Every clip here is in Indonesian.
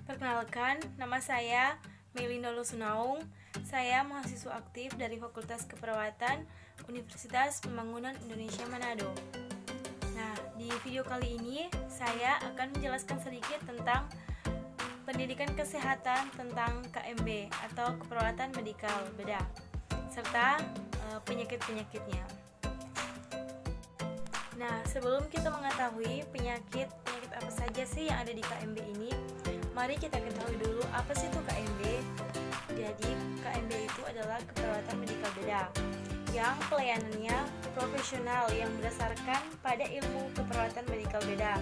Perkenalkan, nama saya Melinda Lusunaung. Saya mahasiswa aktif dari Fakultas Keperawatan Universitas Pembangunan Indonesia Manado. Nah, di video kali ini saya akan menjelaskan sedikit tentang pendidikan kesehatan tentang KMB atau keperawatan medikal bedah serta penyakit-penyakitnya. Nah, sebelum kita mengetahui penyakit apa saja sih yang ada di KMB ini, mari kita ketahui dulu apa sih itu KMB. Jadi, KMB itu adalah keperawatan medikal bedah yang pelayanannya profesional yang berdasarkan pada ilmu keperawatan medikal bedah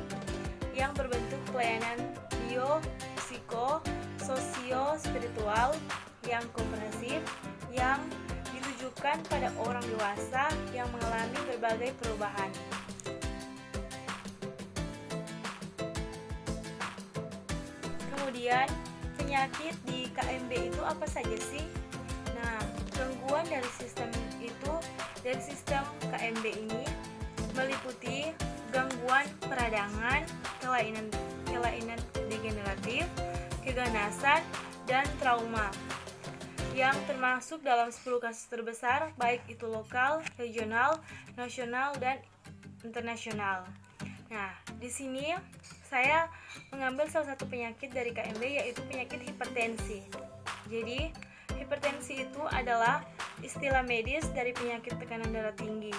yang berbentuk pelayanan bio, psiko, sosio, spiritual yang komprehensif yang ditujukan pada orang dewasa yang mengalami berbagai perubahan. Kemudian, penyakit di KMB itu apa saja sih? Nah, gangguan dari sistem KMB ini meliputi gangguan peradangan, kelainan degeneratif, keganasan, dan trauma yang termasuk dalam 10 kasus terbesar, baik itu lokal, regional, nasional, dan internasional. Nah, di sini saya mengambil salah satu penyakit dari KMB, yaitu penyakit hipertensi. Jadi, hipertensi itu adalah istilah medis dari penyakit tekanan darah tinggi.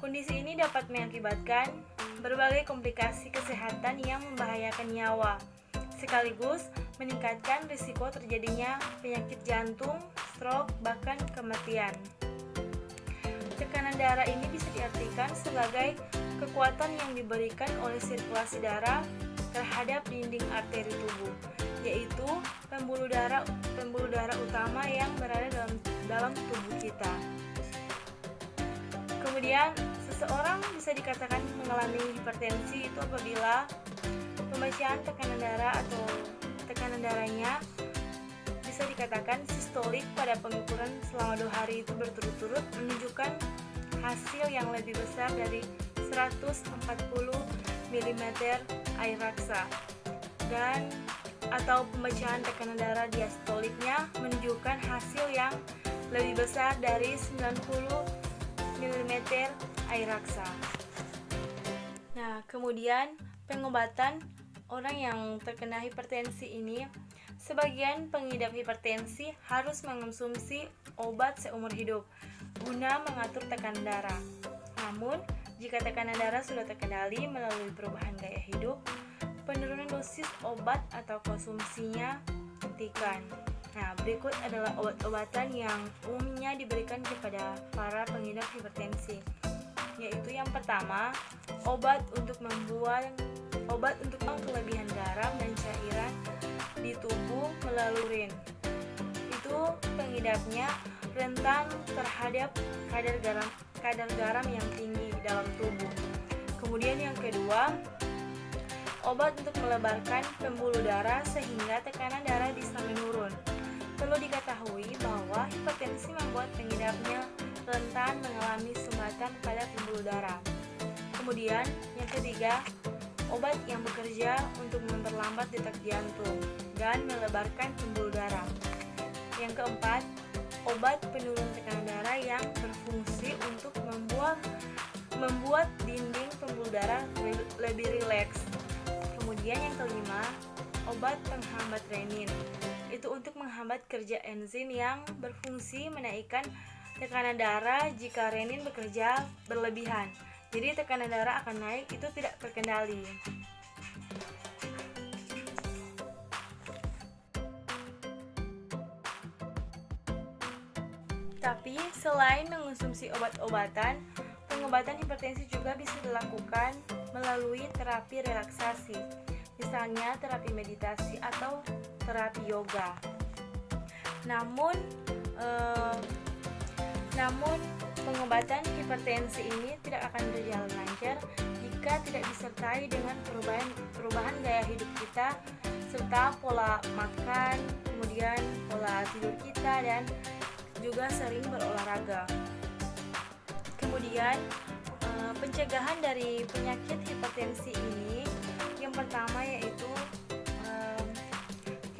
Kondisi ini dapat mengakibatkan berbagai komplikasi kesehatan yang membahayakan nyawa, sekaligus meningkatkan risiko terjadinya penyakit jantung, stroke, bahkan kematian. Tekanan darah ini bisa diartikan sebagai kekuatan yang diberikan oleh sirkulasi darah terhadap dinding arteri tubuh, yaitu pembuluh darah utama yang berada dalam tubuh kita. Kemudian, seseorang bisa dikatakan mengalami hipertensi itu apabila pembacaan tekanan darah atau tekanan darahnya bisa dikatakan sistolik pada pengukuran selama 2 hari itu berturut-turut menunjukkan hasil yang lebih besar dari 140 mm air raksa, dan atau pembacaan tekanan darah diastoliknya menunjukkan hasil yang lebih besar dari 90 mm air raksa. Nah, kemudian pengobatan orang yang terkena hipertensi ini, sebagian pengidap hipertensi harus mengonsumsi obat seumur hidup guna mengatur tekanan darah. Namun, jika tekanan darah sudah terkendali melalui perubahan gaya hidup, penurunan dosis obat atau konsumsinya dihentikan. Nah, berikut adalah obat-obatan yang umumnya diberikan kepada para pengidap hipertensi, yaitu yang pertama, obat untuk kelebihan garam dan cairan di tubuh melalui urin. Itu pengidapnya rentan terhadap kadar garam yang tinggi dalam tubuh. Kemudian yang kedua, obat untuk melebarkan pembuluh darah sehingga tekanan darah bisa menurun. Perlu diketahui bahwa hipertensi membuat pengidapnya rentan mengalami sumbatan pada pembuluh darah. Kemudian yang ketiga, obat yang bekerja untuk memperlambat detak jantung dan melebarkan pembuluh darah. Yang keempat, obat penurun tekanan darah yang berfungsi untuk membuat dinding pembuluh darah lebih rileks. Kemudian yang kelima, obat penghambat renin. Itu untuk menghambat kerja enzim yang berfungsi menaikkan tekanan darah jika renin bekerja berlebihan. Jadi tekanan darah akan naik, itu tidak terkendali. Tapi selain mengonsumsi obat-obatan, pengobatan hipertensi juga bisa dilakukan melalui terapi relaksasi, misalnya terapi meditasi atau terapi yoga. Namun pengobatan hipertensi ini tidak akan berjalan lancar jika tidak disertai dengan perubahan gaya hidup kita serta pola makan, kemudian pola tidur kita, dan juga sering berolahraga. Kemudian pencegahan dari penyakit hipertensi ini, yang pertama yaitu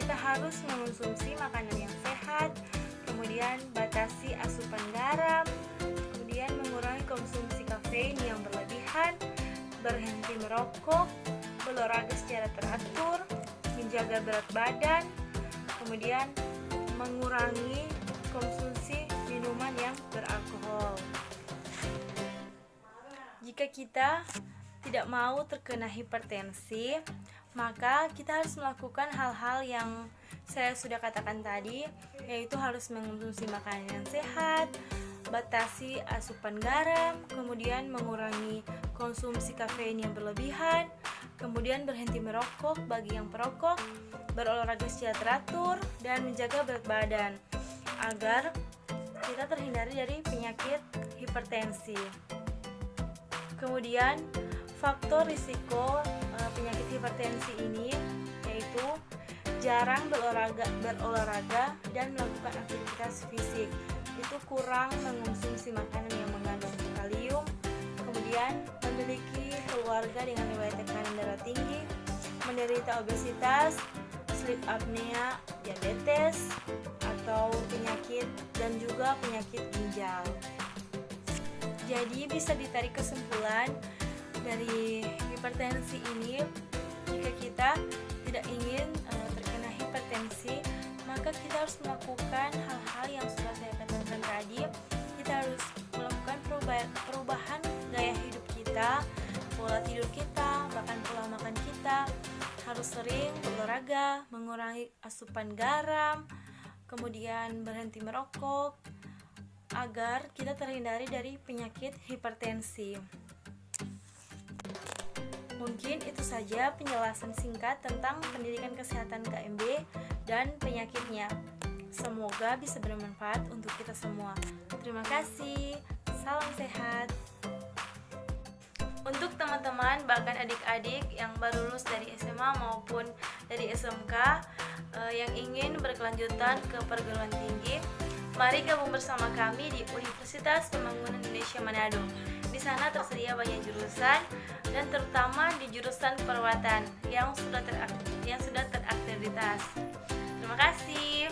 kita harus mengonsumsi makanan yang sehat, kemudian batasi asupan garam, kemudian mengurangi konsumsi kafein yang berlebihan, berhenti merokok, berolahraga secara teratur, menjaga berat badan, kemudian mengurangi konsumsi minuman yang beralkohol. Jika kita tidak mau terkena hipertensi, maka kita harus melakukan hal-hal yang saya sudah katakan tadi, yaitu harus mengonsumsi makanan yang sehat, batasi asupan garam, kemudian mengurangi konsumsi kafein yang berlebihan, kemudian berhenti merokok bagi yang perokok, berolahraga secara teratur, dan menjaga berat badan agar kita terhindari dari penyakit hipertensi. Kemudian faktor risiko penyakit hipertensi ini yaitu jarang berolahraga dan melakukan aktivitas fisik, itu kurang mengonsumsi makanan yang mengandung kalium, kemudian memiliki keluarga dengan riwayat tekanan darah tinggi, menderita obesitas, sleep apnea, diabetes, atau penyakit dan juga penyakit ginjal. Jadi bisa ditarik kesimpulan dari hipertensi ini, jika kita tidak ingin terkena hipertensi, maka kita harus melakukan hal-hal yang sudah saya katakan tadi. Kita harus melakukan perubahan gaya hidup kita, pola tidur kita, bahkan pola makan kita. Harus sering berolahraga, mengurangi asupan garam, kemudian berhenti merokok, agar kita terhindari dari penyakit hipertensi. Mungkin itu saja penjelasan singkat tentang pendidikan kesehatan KMB dan penyakitnya. Semoga bisa bermanfaat untuk kita semua. Terima kasih. Salam sehat. Untuk teman-teman bahkan adik-adik yang baru lulus dari SMA maupun dari SMK yang ingin berkelanjutan ke perguruan tinggi, mari gabung bersama kami di Universitas Pembangunan Indonesia Manado. Di sana tersedia banyak jurusan dan terutama di jurusan perawatan yang sudah terakreditasi. Terima kasih.